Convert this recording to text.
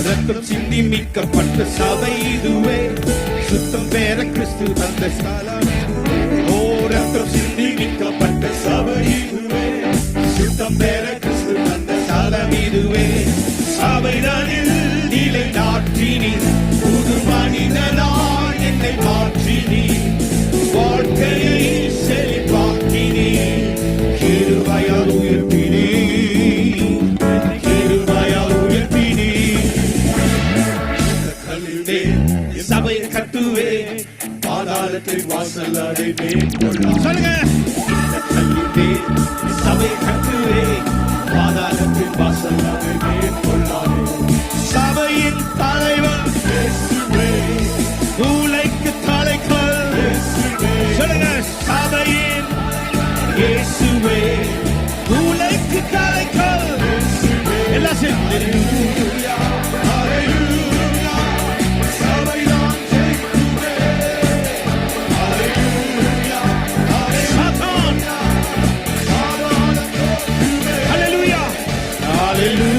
ரத்தம் சிந்தி மீட்கப்பட்ட சபை இதுவே, சுத்தம் பெற கிறிஸ்து தந்த ஸ்தலம் இதுவே. ஓ, ரத்தம் சிந்தி மீட்கப்பட்ட சபை இதுவே, சுத்தம் பெற கிறிஸ்து தந்த ஸ்தலம் இதுவே. சபைதனில் நிலை நாட்டினி, புது மனிதனாய் என்னை மாற்றினி, வாழ்க்கையை செழிப்பாக்கினி, கிருபையால் உயர்த்தினி, கிருபையால் உயர்த்தினி. சபை கட்டுவே, பாதாளத்தின் வாசல் அடைவேன். சொல்லுங்க, சபை கட்டுவே, பாதாளத்தின் வாசல் அடைவேன். சபையின் தலைவர் மூளைக்கு தலைக்கல். சொல்லுங்க, சபையின் இயேசுவே மூளைக்கு தலைக்கல். எல்லாம் சேர்ந்து Hallelujah.